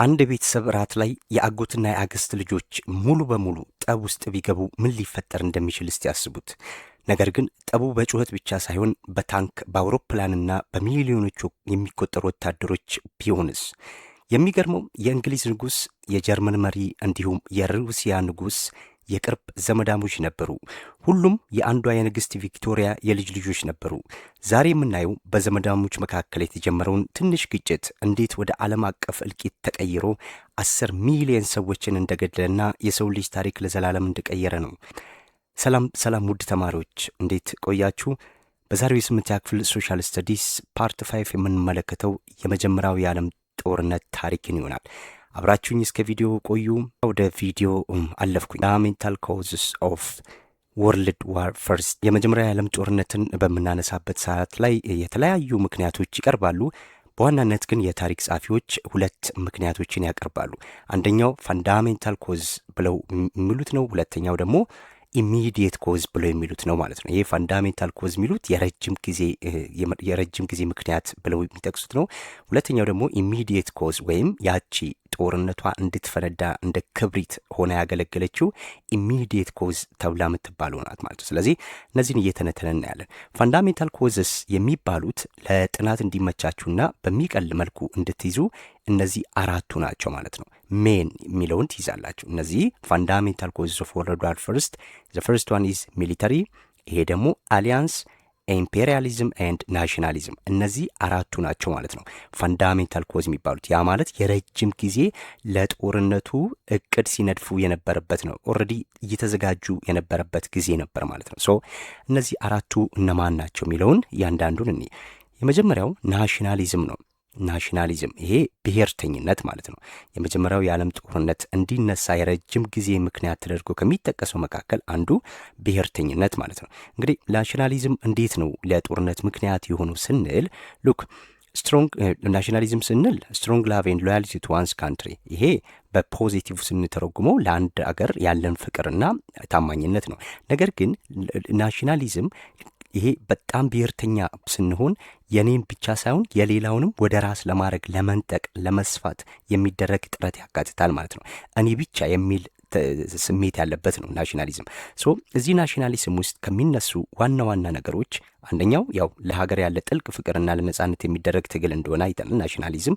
አንድ ቤተሰብ ራት ላይ የአጎትና የአክስት ልጆች ሙሉ በሙሉ ጠብ ውስጥ ቢገቡ ምን ሊፈጠር እንደሚችል እስቲ ያስቡት። ነገር ግን ጠቡ በጩኸት ብቻ ሳይሆን በታንክ በአውሮፕላንና በሚሊዮኖች የሚቆጠሩ ወታደሮች ቢሆንስ? የሚገርመው የእንግሊዝ ንጉሥ፣ የጀርመን መሪ እንዲሁም የሩሲያ ንጉሥ የቅርብ ዘመዳሞች ነበሩ። ሁሉም የአንዷ የንግሥት ቪክቶሪያ የልጅ ልጆች ነበሩ። ዛሬ የምናየው በዘመዳሞች መካከል የተጀመረውን ትንሽ ግጭት እንዴት ወደ ዓለም አቀፍ እልቂት ተቀይሮ 10 ሚሊዮን ሰዎችን እንደገደለና የሰው ልጅ ታሪክ ለዘላለም እንደቀየረ ነው። ሰላም ውድ ተማሪዎች እንዴት ቆያችሁ? በዛሬው የ8ኛ ክፍል ሶሻል ስተዲስ ፓርት 5 የምንመለከተው የመጀመሪያው የዓለም ጦርነት ታሪክን ይሆናል። አብራችሁኝ እስከ ቪዲዮ ቆዩ። ወደ ቪዲዮ አለፍኩኝ። ፋንዳሜንታል ኮዝስ ኦፍ ወርልድ ዋር ፈርስት። የመጀመሪያ የዓለም ጦርነትን በምናነሳበት ሰዓት ላይ የተለያዩ ምክንያቶች ይቀርባሉ። በዋናነት ግን የታሪክ ጸሐፊዎች ሁለት ምክንያቶችን ያቀርባሉ። አንደኛው ፋንዳሜንታል ኮዝ ብለው የሚሉት ነው። ሁለተኛው ደግሞ ኢሚዲየት ኮዝ ብለው የሚሉት ነው ማለት ነው። ይሄ ፋንዳሜንታል ኮዝ የሚሉት የረጅም ጊዜ ምክንያት ብለው የሚጠቅሱት ነው። ሁለተኛው ደግሞ ኢሚዲየት ኮዝ ወይም ያቺ ጦርነቷ እንድትፈነዳ እንደ ክብሪት ሆና ያገለገለችው ኢሚዲየት ኮዝ ተብላ የምትባለው ናት ማለት ነው። ስለዚህ እነዚህን እየተነተነ እናያለን። ፋንዳሜንታል ኮዝስ የሚባሉት ለጥናት እንዲመቻችሁና በሚቀል መልኩ እንድትይዙ እነዚህ አራቱ ናቸው ማለት ነው። ሜን የሚለውን ትይዛላችሁ። እነዚህ ፋንዳሜንታል ኮዝስ ኦፍ ወርልድ ዋር ፈርስት፣ ዘ ፈርስት ዋን ኢዝ ሚሊተሪ፣ ይሄ ደግሞ አሊያንስ፣ ኢምፔሪያሊዝም ኤንድ ናሽናሊዝም። እነዚህ አራቱ ናቸው ማለት ነው ፋንዳሜንታል ኮዝ የሚባሉት። ያ ማለት የረጅም ጊዜ ለጦርነቱ እቅድ ሲነድፉ የነበረበት ነው። ኦልሬዲ እየተዘጋጁ የነበረበት ጊዜ ነበር ማለት ነው። ሶ እነዚህ አራቱ እነማን ናቸው የሚለውን እያንዳንዱን እኔ የመጀመሪያው ናሽናሊዝም ነው። ናሽናሊዝም ይሄ ብሔርተኝነት ማለት ነው። የመጀመሪያው የዓለም ጦርነት እንዲነሳ የረጅም ጊዜ ምክንያት ተደርጎ ከሚጠቀሰው መካከል አንዱ ብሔርተኝነት ማለት ነው። እንግዲህ ናሽናሊዝም እንዴት ነው ለጦርነት ምክንያት የሆኑ ስንል ሉክ ስትሮንግ ናሽናሊዝም ስንል ስትሮንግ ላቭ ኤንድ ሎያሊቲ ቱ ዋንስ ካንትሪ፣ ይሄ በፖዚቲቭ ስንተረጉመው ለአንድ አገር ያለን ፍቅርና ታማኝነት ነው። ነገር ግን ናሽናሊዝም ይሄ በጣም ብሔርተኛ ስንሆን የኔን ብቻ ሳይሆን የሌላውንም ወደ ራስ ለማድረግ ለመንጠቅ፣ ለመስፋት የሚደረግ ጥረት ያካትታል ማለት ነው። እኔ ብቻ የሚል ስሜት ያለበት ነው ናሽናሊዝም። ሶ እዚህ ናሽናሊዝም ውስጥ ከሚነሱ ዋና ዋና ነገሮች አንደኛው ያው ለሀገር ያለ ጥልቅ ፍቅርና ለነጻነት የሚደረግ ትግል እንደሆነ አይተናል ናሽናሊዝም።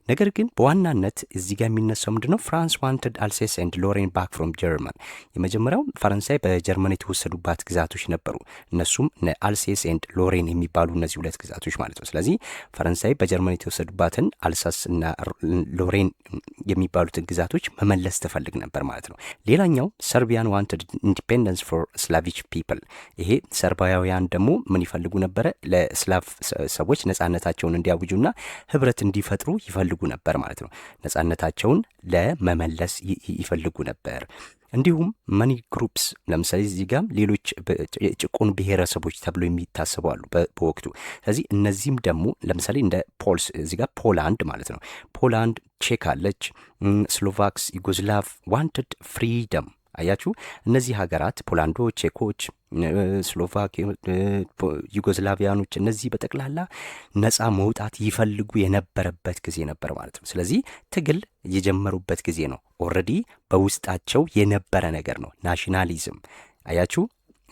ነገር ግን በዋናነት እዚህ ጋር የሚነሳው ምንድነው? ፍራንስ ዋንትድ አልሴስ ኤንድ ሎሬን ባክ ፍሮም ጀርመን። የመጀመሪያው ፈረንሳይ በጀርመን የተወሰዱባት ግዛቶች ነበሩ። እነሱም አልሴስ ኤንድ ሎሬን የሚባሉ እነዚህ ሁለት ግዛቶች ማለት ነው። ስለዚህ ፈረንሳይ በጀርመን የተወሰዱባትን አልሳስ እና ሎሬን የሚባሉትን ግዛቶች መመለስ ትፈልግ ነበር ማለት ነው። ሌላኛው ሰርቢያን ዋንትድ ኢንዲፔንደንስ ፎር ስላቪች ፒፕል። ይሄ ሰርባውያን ደግሞ ምን ይፈልጉ ነበረ? ለስላቭ ሰዎች ነጻነታቸውን እንዲያውጁና ህብረት እንዲፈጥሩ ይፈልጉ ነበር ማለት ነው። ነጻነታቸውን ለመመለስ ይፈልጉ ነበር። እንዲሁም መኒ ግሩፕስ ለምሳሌ እዚህ ጋር ሌሎች ጭቁን ብሔረሰቦች ተብሎ የሚታሰቡ አሉ በወቅቱ። ስለዚህ እነዚህም ደግሞ ለምሳሌ እንደ ፖልስ እዚህ ጋር ፖላንድ ማለት ነው። ፖላንድ፣ ቼክ አለች፣ ስሎቫክስ፣ ዩጎዝላቭ ዋንትድ ፍሪደም። አያችሁ እነዚህ ሀገራት ፖላንዶች፣ ቼኮች፣ ስሎቫክ፣ ዩጎዝላቪያኖች እነዚህ በጠቅላላ ነፃ መውጣት ይፈልጉ የነበረበት ጊዜ ነበር ማለት ነው። ስለዚህ ትግል የጀመሩበት ጊዜ ነው። ኦልሬዲ በውስጣቸው የነበረ ነገር ነው ናሽናሊዝም። አያችሁ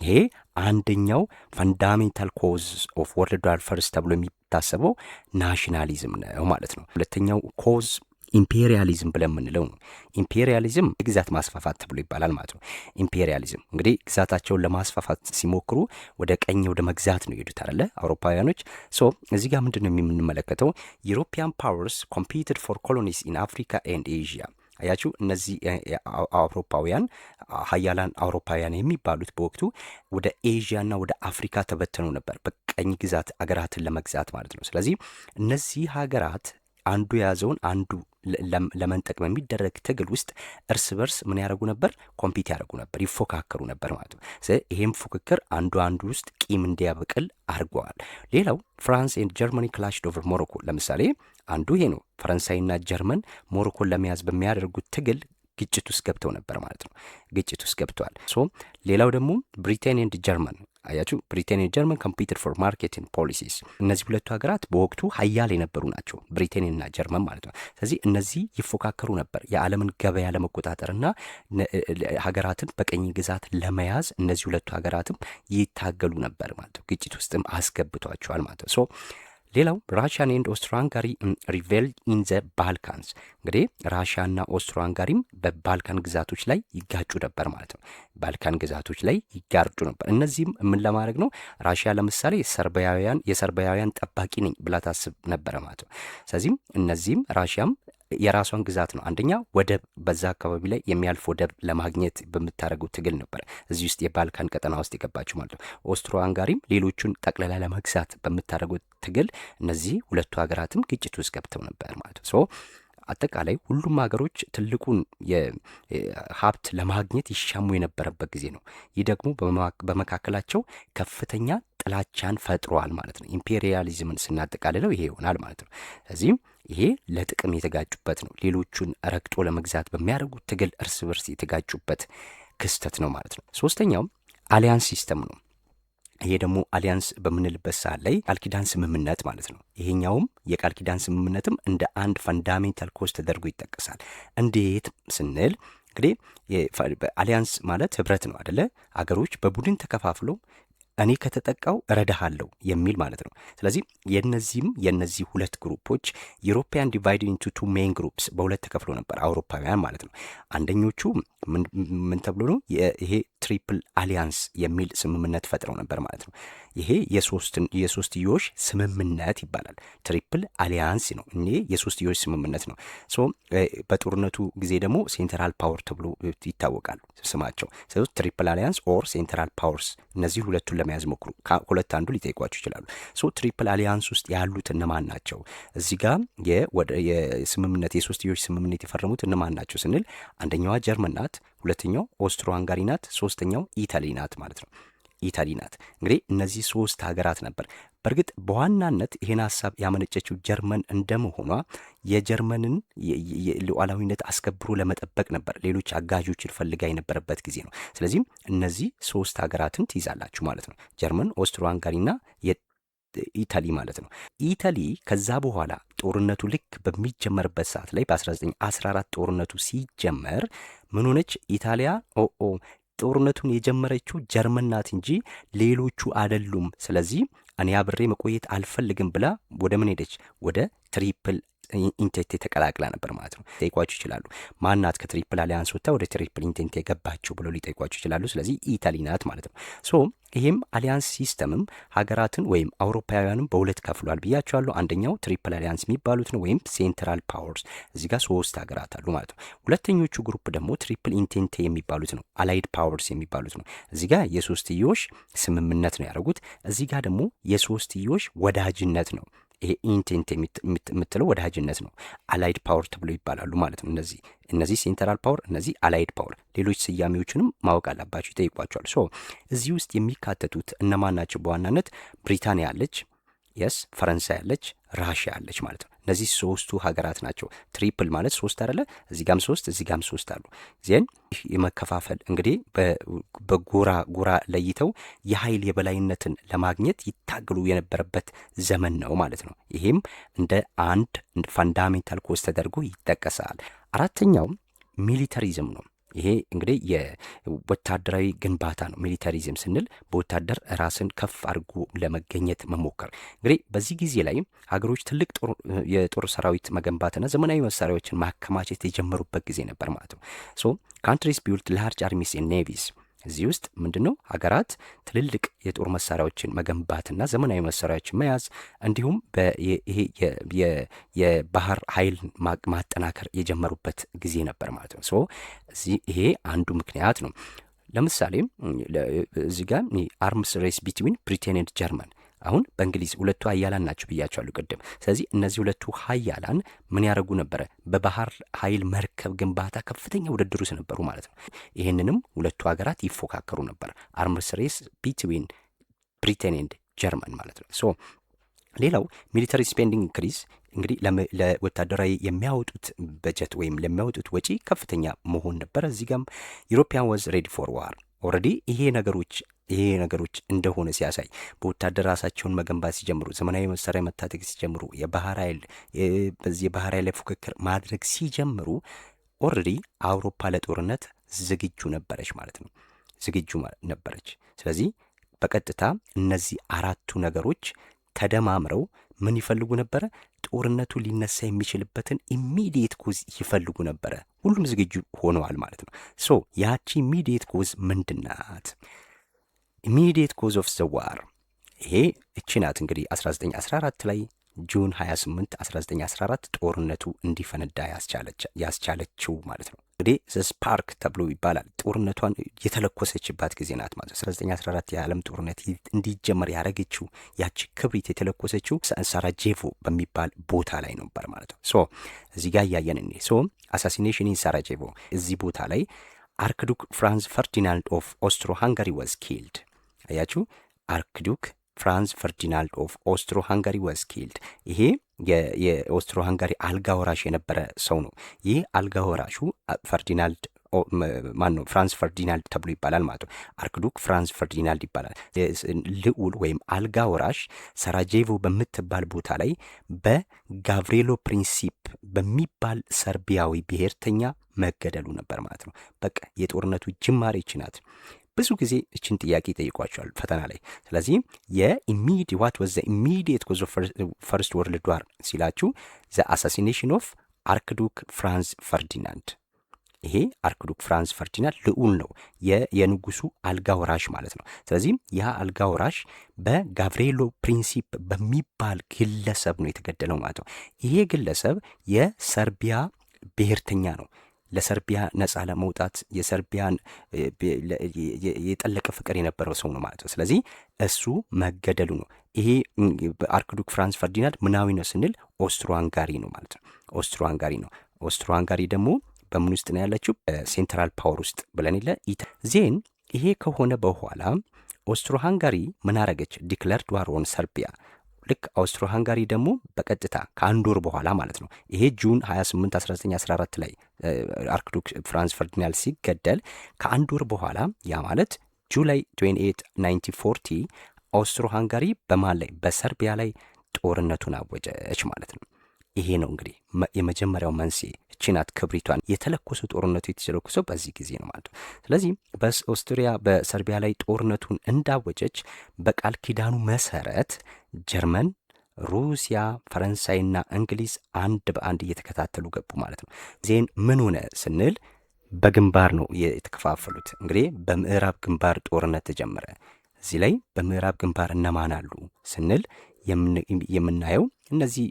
ይሄ አንደኛው ፋንዳሜንታል ኮዝ ኦፍ ወርልድ ዋር ፈርስት ተብሎ የሚታሰበው ናሽናሊዝም ነው ማለት ነው። ሁለተኛው ኮዝ ኢምፔሪያሊዝም ብለን የምንለው ነው። ኢምፔሪያሊዝም የግዛት ማስፋፋት ተብሎ ይባላል ማለት ነው። ኢምፔሪያሊዝም እንግዲህ ግዛታቸውን ለማስፋፋት ሲሞክሩ ወደ ቀኝ ወደ መግዛት ነው የሄዱት አይደለ አውሮፓውያኖች። ሶ እዚህ ጋር ምንድን ነው የምንመለከተው? ዩሮፒያን ፓወርስ ኮምፒትድ ፎር ኮሎኒስ ኢን አፍሪካ ኤንድ ኤዥያ። አያችሁ እነዚህ አውሮፓውያን ሀያላን አውሮፓውያን የሚባሉት በወቅቱ ወደ ኤዥያና ወደ አፍሪካ ተበተኑ ነበር በቀኝ ግዛት አገራትን ለመግዛት ማለት ነው። ስለዚህ እነዚህ ሀገራት አንዱ የያዘውን አንዱ ለመንጠቅ በሚደረግ ትግል ውስጥ እርስ በርስ ምን ያደርጉ ነበር? ኮምፒት ያደርጉ ነበር፣ ይፎካከሩ ነበር ማለት ነው። ይሄም ፉክክር አንዱ ውስጥ ቂም እንዲያበቅል አድርገዋል። ሌላው ፍራንስ ኤንድ ጀርመኒ ክላሽድ ኦቨር ሞሮኮ። ለምሳሌ አንዱ ይሄ ነው። ፈረንሳይና ጀርመን ሞሮኮን ለመያዝ በሚያደርጉት ትግል ግጭት ውስጥ ገብተው ነበር ማለት ነው። ግጭት ውስጥ ገብተዋል። ሌላው ደግሞ ብሪቴን ኤንድ ጀርመን አያችሁ፣ ብሪቴን ጀርመን ኮምፒትድ ፎር ማርኬቲንግ ፖሊሲስ። እነዚህ ሁለቱ ሀገራት በወቅቱ ሀያል የነበሩ ናቸው፣ ብሪቴንና ጀርመን ማለት ነው። ስለዚህ እነዚህ ይፎካከሩ ነበር የዓለምን ገበያ ለመቆጣጠርና ሀገራትን በቀኝ ግዛት ለመያዝ እነዚህ ሁለቱ ሀገራትም ይታገሉ ነበር ማለት ነው። ግጭት ውስጥም አስገብቷቸዋል ማለት ነው። ሶ ሌላው ራሽያን ኤንድ ኦስትሮ ሃንጋሪ ሪቬል ኢን ዘ ባልካንስ። እንግዲህ ራሽያና ኦስትሮ ሃንጋሪም በባልካን ግዛቶች ላይ ይጋጩ ነበር ማለት ነው። ባልካን ግዛቶች ላይ ይጋጩ ነበር። እነዚህም ምን ለማድረግ ነው? ራሽያ ለምሳሌ የሰርቢያውያን ጠባቂ ነኝ ብላ ታስብ ነበረ ማለት ነው። ስለዚህም እነዚህም ራሽያም የራሷን ግዛት ነው አንደኛ ወደብ በዛ አካባቢ ላይ የሚያልፍ ወደብ ለማግኘት በምታደርገው ትግል ነበር እዚህ ውስጥ የባልካን ቀጠና ውስጥ የገባችው ማለት ነው። ኦስትሮ ሃንጋሪም ሌሎቹን ጠቅላላ ለመግዛት በምታደርገው ትግል እነዚህ ሁለቱ ሀገራትም ግጭት ውስጥ ገብተው ነበር ማለት ነው። ሶ አጠቃላይ ሁሉም ሀገሮች ትልቁን የሀብት ለማግኘት ይሻሙ የነበረበት ጊዜ ነው። ይህ ደግሞ በመካከላቸው ከፍተኛ ጥላቻን ፈጥሯል ማለት ነው። ኢምፔሪያሊዝምን ስናጠቃልለው ይሄ ይሆናል ማለት ነው። ስለዚህም ይሄ ለጥቅም የተጋጩበት ነው። ሌሎቹን ረግጦ ለመግዛት በሚያደርጉት ትግል እርስ በርስ የተጋጩበት ክስተት ነው ማለት ነው። ሶስተኛው አሊያንስ ሲስተም ነው። ይሄ ደግሞ አሊያንስ በምንልበት ሰዓት ላይ ቃል ኪዳን ስምምነት ማለት ነው። ይሄኛውም የቃል ኪዳን ስምምነትም እንደ አንድ ፈንዳሜንታል ኮዝ ተደርጎ ይጠቀሳል። እንዴት ስንል እንግዲህ አሊያንስ ማለት ህብረት ነው አደለ? አገሮች በቡድን ተከፋፍለው እኔ ከተጠቃው እረዳሃለሁ የሚል ማለት ነው። ስለዚህ የነዚህ ሁለት ግሩፖች ዩሮፒያን ዲቫይድድ ኢንቱ ቱ ሜን ግሩፕስ በሁለት ተከፍሎ ነበር፣ አውሮፓውያን ማለት ነው። አንደኞቹ ምን ተብሎ ነው? ይሄ ትሪፕል አሊያንስ የሚል ስምምነት ፈጥረው ነበር ማለት ነው። ይሄ የሶስትዮሽ ስምምነት ይባላል። ትሪፕል አሊያንስ ነው። እኔ የሶስትዮሽ ስምምነት ነው። ሶ በጦርነቱ ጊዜ ደግሞ ሴንትራል ፓወር ተብሎ ይታወቃሉ ስማቸው። ስለዚህ ትሪፕል አሊያንስ ኦር ሴንትራል ፓወርስ፣ እነዚህ ሁለቱን ለመያዝ ሞክሩ። ሁለት አንዱ ሊጠይቋቸው ይችላሉ። ሶ ትሪፕል አሊያንስ ውስጥ ያሉት እነማን ናቸው? እዚህ ጋር የስምምነት የሶስትዮሽ ስምምነት የፈረሙት እነማን ናቸው ስንል አንደኛዋ ጀርመን ናት፣ ሁለተኛው ኦስትሮ ሃንጋሪ ናት፣ ሶስተኛው ኢታሊ ናት ማለት ነው። ኢታሊ ናት። እንግዲህ እነዚህ ሶስት ሀገራት ነበር። በእርግጥ በዋናነት ይሄን ሀሳብ ያመነጨችው ጀርመን እንደመሆኗ የጀርመንን ሉዓላዊነት አስከብሮ ለመጠበቅ ነበር ሌሎች አጋዦችን ፈልጋ የነበረበት ጊዜ ነው። ስለዚህም እነዚህ ሶስት ሀገራትን ትይዛላችሁ ማለት ነው። ጀርመን፣ ኦስትሮ ሃንጋሪና ኢታሊ ማለት ነው። ኢታሊ ከዛ በኋላ ጦርነቱ ልክ በሚጀመርበት ሰዓት ላይ በ1914 ጦርነቱ ሲጀመር ምን ሆነች? ኢታሊያ ጦርነቱን የጀመረችው ጀርመን ናት እንጂ ሌሎቹ አይደሉም። ስለዚህ እኔ አብሬ መቆየት አልፈልግም ብላ ወደ ምን ሄደች? ወደ ትሪፕል ኢንቴንቴ ተቀላቅላ ነበር ማለት ነው። ሊጠይቋችሁ ይችላሉ። ማናት ከትሪፕል አሊያንስ ወጥታ ወደ ትሪፕል ኢንቴንቴ የገባችሁ ብለው ሊጠይቋችሁ ይችላሉ። ስለዚህ ኢታሊ ናት ማለት ነው። ሶ ይህም አሊያንስ ሲስተምም ሀገራትን ወይም አውሮፓውያንም በሁለት ከፍሏል ብያቸዋለሁ። አንደኛው ትሪፕል አሊያንስ የሚባሉት ነው ወይም ሴንትራል ፓወርስ፣ እዚህ ጋር ሶስት ሀገራት አሉ ማለት ነው። ሁለተኞቹ ግሩፕ ደግሞ ትሪፕል ኢንቴንቴ የሚባሉት ነው፣ አላይድ ፓወርስ የሚባሉት ነው። እዚህ ጋር የሶስትዮሽ ስምምነት ነው ያደረጉት። እዚህ ጋር ደግሞ የሶስትዮሽ ወዳጅነት ነው። ይሄ ኢንቴንት የምትለው ወዳጅነት ነው። አላይድ ፓወር ተብሎ ይባላሉ ማለት ነው። እነዚህ ሴንትራል ፓወር፣ እነዚህ አላይድ ፓወር። ሌሎች ስያሜዎችንም ማወቅ አለባቸው፣ ይጠይቋቸዋል። ሶ እዚህ ውስጥ የሚካተቱት እነማን ናቸው? በዋናነት ብሪታንያ አለች፣ የስ ፈረንሳይ አለች፣ ራሽያ አለች ማለት ነው። እነዚህ ሶስቱ ሀገራት ናቸው። ትሪፕል ማለት ሶስት አይደለ? እዚህ ጋም ሶስት፣ እዚህ ጋም ሶስት አሉ። ዜን የመከፋፈል እንግዲህ በጎራ ለይተው የኃይል የበላይነትን ለማግኘት ይታገሉ የነበረበት ዘመን ነው ማለት ነው። ይሄም እንደ አንድ ፋንዳሜንታል ኮዝ ተደርጎ ይጠቀሳል። አራተኛው ሚሊተሪዝም ነው። ይሄ እንግዲህ የወታደራዊ ግንባታ ነው። ሚሊታሪዝም ስንል በወታደር ራስን ከፍ አድርጎ ለመገኘት መሞከር። እንግዲህ በዚህ ጊዜ ላይ ሀገሮች ትልቅ የጦር ሰራዊት መገንባትና ዘመናዊ መሳሪያዎችን ማከማቸት የጀመሩበት ጊዜ ነበር ማለት ነው። ሶ ካንትሪስ ቢልድ ላርጅ አርሚስ ኤንድ ኔቪስ። እዚህ ውስጥ ምንድነው ሀገራት ትልልቅ የጦር መሳሪያዎችን መገንባትና ዘመናዊ መሳሪያዎችን መያዝ እንዲሁም ይሄ የባህር ኃይል ማጠናከር የጀመሩበት ጊዜ ነበር ማለት ነው። ሶ ይሄ አንዱ ምክንያት ነው። ለምሳሌ እዚህ ጋር አርምስ ሬስ ቢትዊን ብሪቴን ኤንድ ጀርመን። አሁን በእንግሊዝ ሁለቱ ሀያላን ናቸው ብያቸዋለሁ ቅድም። ስለዚህ እነዚህ ሁለቱ ሀያላን ምን ያደርጉ ነበረ? በባህር ኃይል መርከብ ግንባታ ከፍተኛ ውድድር ውስጥ ነበሩ ማለት ነው። ይህንንም ሁለቱ ሀገራት ይፎካከሩ ነበር። አርምስ ሬስ ቢትዊን ብሪቴን ኤንድ ጀርመን ማለት ነው። ሶ ሌላው ሚሊተሪ ስፔንዲንግ ኢንክሪዝ። እንግዲህ ለወታደራዊ የሚያወጡት በጀት ወይም ለሚያወጡት ወጪ ከፍተኛ መሆን ነበር። እዚህ ጋም ዩሮፒያን ዋዝ ሬዲ ፎር ዋር ኦልሬዲ ይሄ ነገሮች ይሄ ነገሮች እንደሆነ ሲያሳይ በወታደር ራሳቸውን መገንባት ሲጀምሩ፣ ዘመናዊ መሳሪያ መታጠቅ ሲጀምሩ፣ የባህር ኃይል በዚህ የባህር ኃይል ፉክክር ማድረግ ሲጀምሩ ኦልሬዲ አውሮፓ ለጦርነት ዝግጁ ነበረች ማለት ነው። ዝግጁ ነበረች። ስለዚህ በቀጥታ እነዚህ አራቱ ነገሮች ተደማምረው ምን ይፈልጉ ነበረ? ጦርነቱ ሊነሳ የሚችልበትን ኢሚዲየት ኮዝ ይፈልጉ ነበረ። ሁሉም ዝግጁ ሆነዋል ማለት ነው። ሶ ያቺ ኢሚዲየት ኮዝ ምንድናት? ኢሚዲየት ኮዝ ኦፍ ዘ ዋር ይሄ እቺ ናት። እንግዲህ 1914 ላይ ጁን 28 1914 ጦርነቱ እንዲፈነዳ ያስቻለችው ማለት ነው። እንግዲህ ስፓርክ ተብሎ ይባላል። ጦርነቷን የተለኮሰችባት ጊዜ ናት ማለት ነው። 1914 የዓለም ጦርነት እንዲጀመር ያደረገችው ያቺ ክብሪት የተለኮሰችው ሳራጄቮ በሚባል ቦታ ላይ ነበር ማለት ነው። ሶ እዚህ ጋር እያየን እኔ ሶ አሳሲኔሽን ኢን ሳራጄቮ እዚህ ቦታ ላይ አርክዱክ ፍራንስ ፈርዲናንድ ኦፍ ኦስትሮ ሃንጋሪ ዋዝ ኪልድ። አያችሁ፣ አርክዱክ ፍራንስ ፈርዲናንድ ኦፍ ኦስትሮ ሃንጋሪ ዋዝ ኪልድ። ይሄ የኦስትሮ ሃንጋሪ አልጋ ወራሽ የነበረ ሰው ነው። ይህ አልጋ ወራሹ ፈርዲናንድ ማን ነው? ፍራንስ ፈርዲናንድ ተብሎ ይባላል ማለት ነው። አርክዱክ ፍራንስ ፈርዲናንድ ይባላል። ልዑል ወይም አልጋ ወራሽ ሳራጄቮ በምትባል ቦታ ላይ በጋቭሪሎ ፕሪንሲፕ በሚባል ሰርቢያዊ ብሔርተኛ መገደሉ ነበር ማለት ነው። በቃ የጦርነቱ ጅማሬ ይች ናት። ብዙ ጊዜ እችን ጥያቄ ይጠይቋቸዋል ፈተና ላይ። ስለዚህ ዋት ወዝ ዘ ኢሚዲየት ኮዝ ኦፍ ፈርስት ወርልድ ዋር ሲላችሁ ዘ አሳሲኔሽን ኦፍ አርክዱክ ፍራንስ ፈርዲናንድ። ይሄ አርክዱክ ፍራንስ ፈርዲናንድ ልዑል ነው፣ የንጉሱ አልጋ ወራሽ ማለት ነው። ስለዚህ ያ አልጋ ወራሽ በጋቭሪሎ ፕሪንሲፕ በሚባል ግለሰብ ነው የተገደለው ማለት ነው። ይሄ ግለሰብ የሰርቢያ ብሔርተኛ ነው። ለሰርቢያ ነጻ ለመውጣት የሰርቢያን የጠለቀ ፍቅር የነበረው ሰው ነው ማለት ነው። ስለዚህ እሱ መገደሉ ነው። ይሄ አርክዱክ ፍራንስ ፈርዲናንድ ምናዊ ነው ስንል ኦስትሮ ሃንጋሪ ነው ማለት ነው። ኦስትሮ ሃንጋሪ ነው። ኦስትሮ ሃንጋሪ ደግሞ በምን ውስጥ ነው ያለችው? ሴንትራል ፓወር ውስጥ ብለን የለ ዜን ይሄ ከሆነ በኋላ ኦስትሮ ሃንጋሪ ምን አረገች? ዲክለርድ ዋር ኦን ሰርቢያ። ልክ አውስትሮ ሃንጋሪ ደግሞ በቀጥታ ከአንድ ወር በኋላ ማለት ነው። ይሄ ጁን 28 1914 ላይ አርክዱክ ፍራንስ ፈርዲናንድ ሲገደል ከአንድ ወር በኋላ ያ ማለት ጁላይ 28 1940 አውስትሮ ሃንጋሪ በማን ላይ? በሰርቢያ ላይ ጦርነቱን አወጀች ማለት ነው። ይሄ ነው እንግዲህ የመጀመሪያው መንስኤ። ቺናት ክብሪቷን የተለኮሰ ጦርነቱ የተለኮሰው በዚህ ጊዜ ነው ማለት ነው። ስለዚህ በኦስትሪያ በሰርቢያ ላይ ጦርነቱን እንዳወጀች በቃል ኪዳኑ መሰረት ጀርመን፣ ሩሲያ፣ ፈረንሳይና እንግሊዝ አንድ በአንድ እየተከታተሉ ገቡ ማለት ነው። ዜን ምን ሆነ ስንል በግንባር ነው የተከፋፈሉት። እንግዲህ በምዕራብ ግንባር ጦርነት ተጀመረ። እዚህ ላይ በምዕራብ ግንባር እነማን አሉ ስንል የምናየው እነዚህ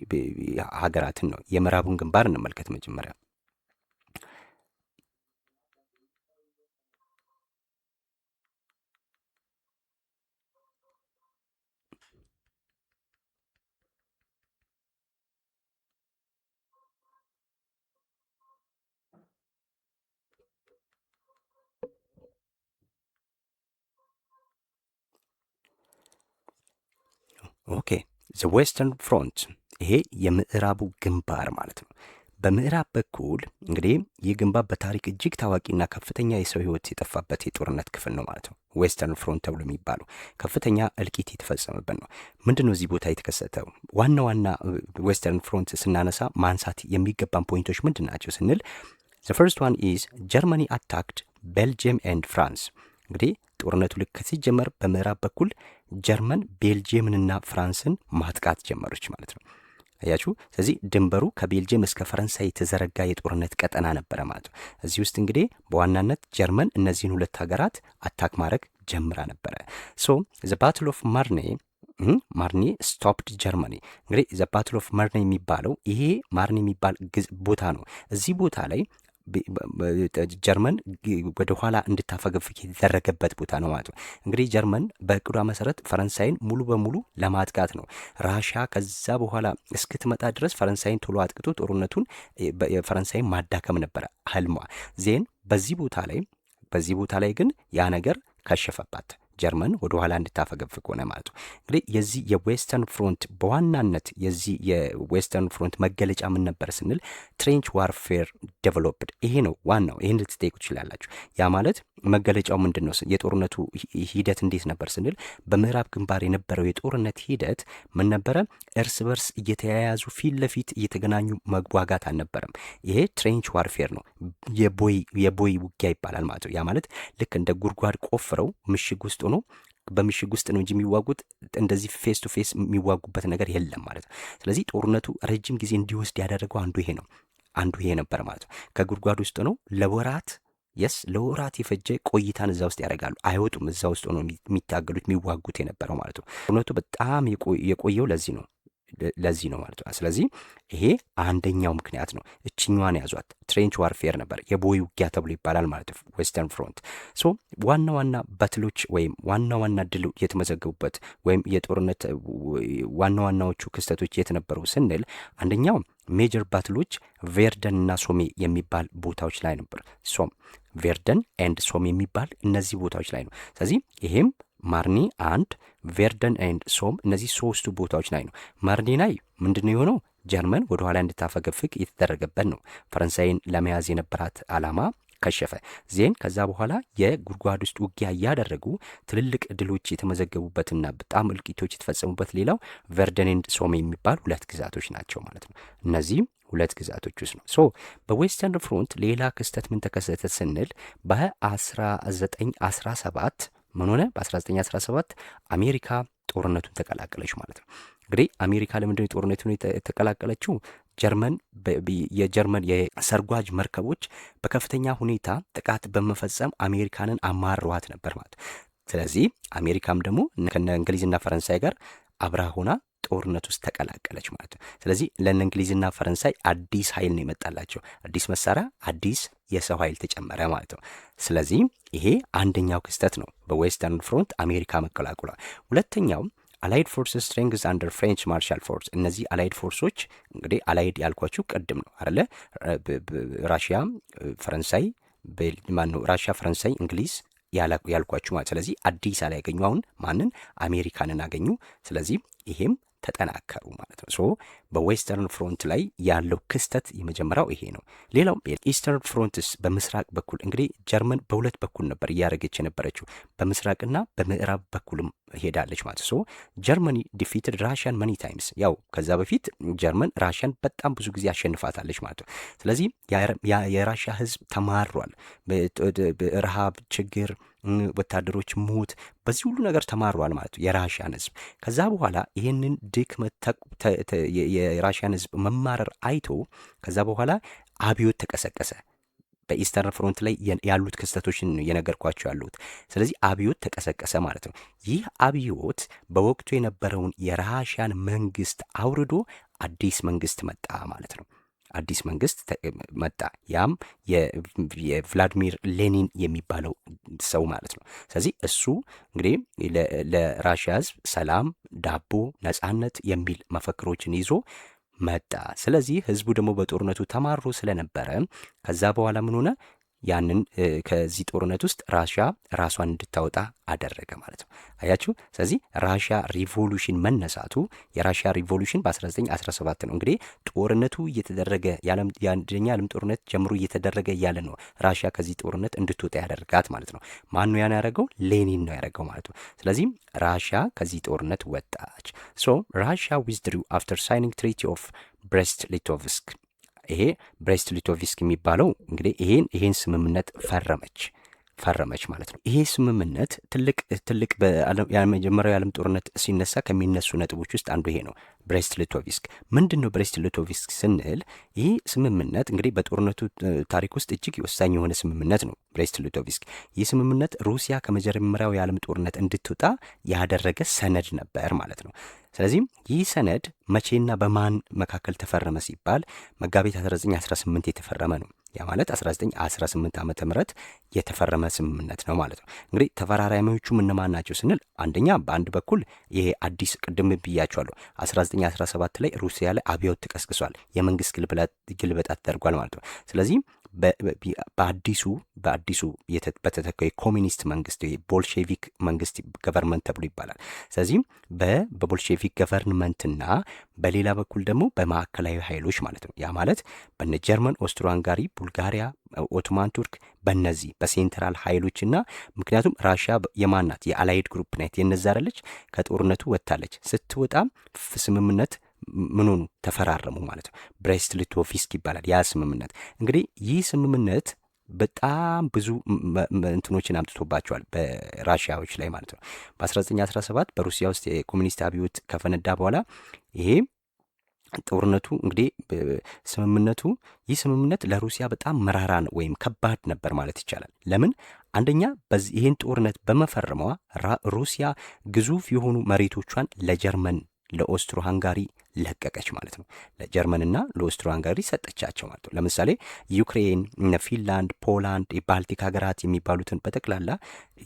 ሀገራትን ነው። የምዕራቡን ግንባር እንመልከት መጀመሪያ። ኦኬ ዘ ዌስተርን ፍሮንት ይሄ የምዕራቡ ግንባር ማለት ነው። በምዕራብ በኩል እንግዲህ ይህ ግንባር በታሪክ እጅግ ታዋቂና ከፍተኛ የሰው ሕይወት የጠፋበት የጦርነት ክፍል ነው ማለት ነው። ዌስተርን ፍሮንት ተብሎ የሚባለው ከፍተኛ እልቂት የተፈጸመበት ነው። ምንድን ነው እዚህ ቦታ የተከሰተው? ዋና ዋና ዌስተርን ፍሮንት ስናነሳ ማንሳት የሚገባን ፖይንቶች ምንድን ናቸው ስንል ዘ ፈርስት ዋን ኢዝ ጀርመኒ አታክድ ቤልጅየም ኤንድ ፍራንስ። እንግዲህ ጦርነቱ ልክ ሲጀመር በምዕራብ በኩል ጀርመን ቤልጅየምንና ፍራንስን ማጥቃት ጀመረች ማለት ነው። አያችሁ። ስለዚህ ድንበሩ ከቤልጅየም እስከ ፈረንሳይ የተዘረጋ የጦርነት ቀጠና ነበረ ማለት ነው። እዚህ ውስጥ እንግዲህ በዋናነት ጀርመን እነዚህን ሁለት ሀገራት አታክ ማድረግ ጀምራ ነበረ። ሶ ዘ ባትል ኦፍ ማርኔ ስቶፕድ ጀርመኒ። እንግዲህ ዘ ባትል ኦፍ ማርኔ የሚባለው ይሄ ማርኔ የሚባል ቦታ ነው። እዚህ ቦታ ላይ ጀርመን ወደ ኋላ እንድታፈገፍግ የተደረገበት ቦታ ነው ማለት ነው። እንግዲህ ጀርመን በእቅዷ መሰረት ፈረንሳይን ሙሉ በሙሉ ለማጥቃት ነው። ራሽያ ከዛ በኋላ እስክትመጣ ድረስ ፈረንሳይን ቶሎ አጥቅቶ ጦርነቱን ፈረንሳይን ማዳከም ነበረ ህልሟ። ዜን በዚህ ቦታ ላይ ግን ያ ነገር ከሸፈባት። ጀርመን ወደ ኋላ እንድታፈገፍግ ሆነ ማለት ነው። እንግዲህ የዚህ የዌስተርን ፍሮንት በዋናነት የዚህ የዌስተርን ፍሮንት መገለጫ ምን ነበር ስንል ትሬንች ዋርፌር ዴቨሎፕድ። ይሄ ነው ዋናው። ይህን ልትጠይቁ ትችላላችሁ። ያ ማለት መገለጫው ምንድን ነው? የጦርነቱ ሂደት እንዴት ነበር ስንል በምዕራብ ግንባር የነበረው የጦርነት ሂደት ምን ነበረ? እርስ በርስ እየተያያዙ ፊት ለፊት እየተገናኙ መዋጋት አልነበረም። ይሄ ትሬንች ዋርፌር ነው። የቦይ ውጊያ ይባላል ማለት ነው። ያ ማለት ልክ እንደ ጉድጓድ ቆፍረው ምሽግ ውስጥ ሆኖ በምሽግ ውስጥ ነው እንጂ የሚዋጉት እንደዚህ ፌስ ቱ ፌስ የሚዋጉበት ነገር የለም ማለት ነው። ስለዚህ ጦርነቱ ረጅም ጊዜ እንዲወስድ ያደረገው አንዱ ይሄ ነበር ማለት ነው። ከጉድጓድ ውስጥ ነው ለወራት የፈጀ ቆይታን እዛ ውስጥ ያደርጋሉ። አይወጡም። እዛ ውስጥ ሆኖ የሚታገሉት የሚዋጉት የነበረው ማለት ነው። ጦርነቱ በጣም የቆየው ለዚህ ነው ማለት ነው። ስለዚህ ይሄ አንደኛው ምክንያት ነው። እችኛዋን ያዟት። ትሬንች ዋርፌር ነበር፣ የቦይ ውጊያ ተብሎ ይባላል ማለት ነው። ዌስተርን ፍሮንት ዋና ዋና ባትሎች ወይም ዋና ዋና ድል የተመዘገቡበት ወይም የጦርነት ዋና ዋናዎቹ ክስተቶች የት ነበሩ ስንል አንደኛው ሜጀር ባትሎች ቬርደን እና ሶሜ የሚባል ቦታዎች ላይ ነበር። ቬርደን ኤንድ ሶም የሚባል እነዚህ ቦታዎች ላይ ነው። ስለዚህ ይሄም ማርኒ አንድ፣ ቬርደን ኤንድ ሶም እነዚህ ሶስቱ ቦታዎች ላይ ነው። ማርኒ ላይ ምንድነው የሆነው? ጀርመን ወደ ኋላ እንድታፈገፍግ የተደረገበት ነው። ፈረንሳይን ለመያዝ የነበራት ዓላማ ከሸፈ። ከዛ በኋላ የጉድጓድ ውስጥ ውጊያ እያደረጉ ትልልቅ ድሎች የተመዘገቡበትና በጣም እልቂቶች የተፈጸሙበት ሌላው ቬርደን ኤንድ ሶም የሚባል ሁለት ግዛቶች ናቸው ማለት ነው። እነዚህም ሁለት ግዛቶች ውስጥ ነው። በዌስተርን ፍሮንት ሌላ ክስተት ምን ተከሰተ ስንል በ1917 ምን ሆነ? በ1917 አሜሪካ ጦርነቱን ተቀላቀለች ማለት ነው። እንግዲህ አሜሪካ ለምንድን ነው ጦርነቱን የተቀላቀለችው? የጀርመን የሰርጓጅ መርከቦች በከፍተኛ ሁኔታ ጥቃት በመፈጸም አሜሪካንን አማረዋት ነበር ማለት ነው። ስለዚህ አሜሪካም ደግሞ ከነ እንግሊዝና ፈረንሳይ ጋር አብራ ሆና ጦርነት ውስጥ ተቀላቀለች ማለት ነው። ስለዚህ ለእነ እንግሊዝና ፈረንሳይ አዲስ ኃይል ነው የመጣላቸው። አዲስ መሳሪያ፣ አዲስ የሰው ኃይል ተጨመረ ማለት ነው። ስለዚህ ይሄ አንደኛው ክስተት ነው፣ በዌስተርን ፍሮንት አሜሪካ መቀላቀሏ። ሁለተኛው አላይድ ፎርስስ ስትሬንግዝ አንደር ፍሬንች ማርሻል ፎርስ። እነዚህ አላይድ ፎርሶች እንግዲህ አላይድ ያልኳችሁ ቅድም ነው አይደለ? ራሽያ፣ ፈረንሳይ ራሽያ፣ ፈረንሳይ፣ እንግሊዝ ያልኳችሁ ማለት። ስለዚህ አዲስ አላ ያገኙ አሁን ማንን? አሜሪካንን አገኙ። ስለዚህ ይሄም ተጠናከሩ ማለት ነው። በዌስተርን ፍሮንት ላይ ያለው ክስተት የመጀመሪያው ይሄ ነው። ሌላው ኢስተርን ፍሮንትስ በምስራቅ በኩል እንግዲህ ጀርመን በሁለት በኩል ነበር እያደረገች የነበረችው፣ በምስራቅና በምዕራብ በኩልም ሄዳለች ማለት ነው። ጀርመኒ ዲፊትድ ራሽያን መኒ ታይምስ። ያው ከዛ በፊት ጀርመን ራሽያን በጣም ብዙ ጊዜ አሸንፋታለች ማለት ነው። ስለዚህ የራሽያ ህዝብ ተማሯል። ረሃብ፣ ችግር፣ ወታደሮች ሞት፣ በዚህ ሁሉ ነገር ተማሯል ማለት ነው የራሽያን ህዝብ። ከዛ በኋላ ይህንን ድክመት የራሽያን ህዝብ መማረር አይቶ ከዛ በኋላ አብዮት ተቀሰቀሰ። በኢስተርን ፍሮንት ላይ ያሉት ክስተቶችን የነገርኳቸው ያሉት። ስለዚህ አብዮት ተቀሰቀሰ ማለት ነው። ይህ አብዮት በወቅቱ የነበረውን የራሽያን መንግስት አውርዶ አዲስ መንግስት መጣ ማለት ነው። አዲስ መንግስት መጣ። ያም የቭላድሚር ሌኒን የሚባለው ሰው ማለት ነው። ስለዚህ እሱ እንግዲህ ለራሽያ ህዝብ ሰላም፣ ዳቦ፣ ነጻነት የሚል መፈክሮችን ይዞ መጣ። ስለዚህ ህዝቡ ደግሞ በጦርነቱ ተማሮ ስለነበረ ከዛ በኋላ ምን ሆነ? ያንን ከዚህ ጦርነት ውስጥ ራሽያ ራሷን እንድታወጣ አደረገ ማለት ነው። አያችሁ። ስለዚህ ራሽያ ሪቮሉሽን መነሳቱ የራሽያ ሪቮሉሽን በ1917 ነው። እንግዲህ ጦርነቱ እየተደረገ የአንደኛ ዓለም ጦርነት ጀምሮ እየተደረገ እያለ ነው ራሽያ ከዚህ ጦርነት እንድትወጣ ያደርጋት ማለት ነው። ማን ነው ያን ያደረገው? ሌኒን ነው ያደረገው ማለት ነው። ስለዚህ ራሽያ ከዚህ ጦርነት ወጣች። ራሽያ ዊዝድሪው አፍተር ሳይኒንግ ትሪቲ ኦፍ ብሬስት ሊቶቭስክ። ይሄ ብሬስት ሊቶቭስክ የሚባለው እንግዲህ ይሄን ስምምነት ፈረመች ማለት ነው። ይሄ ስምምነት ትልቅ በመጀመሪያው የዓለም ጦርነት ሲነሳ ከሚነሱ ነጥቦች ውስጥ አንዱ ይሄ ነው። ብሬስት ሊቶቭስክ ምንድን ነው? ብሬስት ሊቶቭስክ ስንል ይህ ስምምነት እንግዲህ በጦርነቱ ታሪክ ውስጥ እጅግ ወሳኝ የሆነ ስምምነት ነው። ብሬስት ሊቶቭስክ ይህ ስምምነት ሩሲያ ከመጀመሪያው የዓለም ጦርነት እንድትወጣ ያደረገ ሰነድ ነበር ማለት ነው። ስለዚህም ይህ ሰነድ መቼና በማን መካከል ተፈረመ ሲባል መጋቢት 1918 የተፈረመ ነው። ያ ማለት 1918 ዓመተ ምህረት የተፈረመ ስምምነት ነው ማለት ነው። እንግዲህ ተፈራራሚዎቹም እነማን ናቸው ስንል አንደኛ በአንድ በኩል ይሄ አዲስ ቅድም ብያቸዋለሁ 1917 ላይ ሩሲያ ላይ አብዮት ተቀስቅሷል። የመንግስት ግልበጣ ተደርጓል ማለት ነው። ስለዚህ በአዲሱ በተተካው የኮሚኒስት መንግስት ቦልሼቪክ መንግስት ገቨርንመንት ተብሎ ይባላል። ስለዚህ በቦልሼቪክ ገቨርንመንትና በሌላ በኩል ደግሞ በማዕከላዊ ኃይሎች ማለት ነው። ያ ማለት በነ ጀርመን፣ ኦስትሮ ሃንጋሪ፣ ቡልጋሪያ፣ ኦቶማን ቱርክ በነዚህ በሴንትራል ኃይሎችና ምክንያቱም ራሽያ የማናት የአላይድ ግሩፕ ናት የነዛ አይደለች። ከጦርነቱ ወጥታለች። ስትወጣ ስምምነት ምኑኑ ተፈራረሙ ማለት ነው። ብሬስት ሊቶቭስክ ይባላል ያ ስምምነት። እንግዲህ ይህ ስምምነት በጣም ብዙ እንትኖችን አምጥቶባቸዋል በራሽያዎች ላይ ማለት ነው። በ1917 በሩሲያ ውስጥ የኮሚኒስት አብዮት ከፈነዳ በኋላ ይሄ ጦርነቱ እንግዲህ ይህ ስምምነት ለሩሲያ በጣም መራራ ነው ወይም ከባድ ነበር ማለት ይቻላል። ለምን? አንደኛ ይህን ጦርነት በመፈረሟ ሩሲያ ግዙፍ የሆኑ መሬቶቿን ለጀርመን ለኦስትሮ ሃንጋሪ ለቀቀች ማለት ነው። ለጀርመንና ለኦስትሮ ሃንጋሪ ሰጠቻቸው ማለት ነው። ለምሳሌ ዩክሬን፣ ፊንላንድ፣ ፖላንድ፣ የባልቲክ ሀገራት የሚባሉትን በጠቅላላ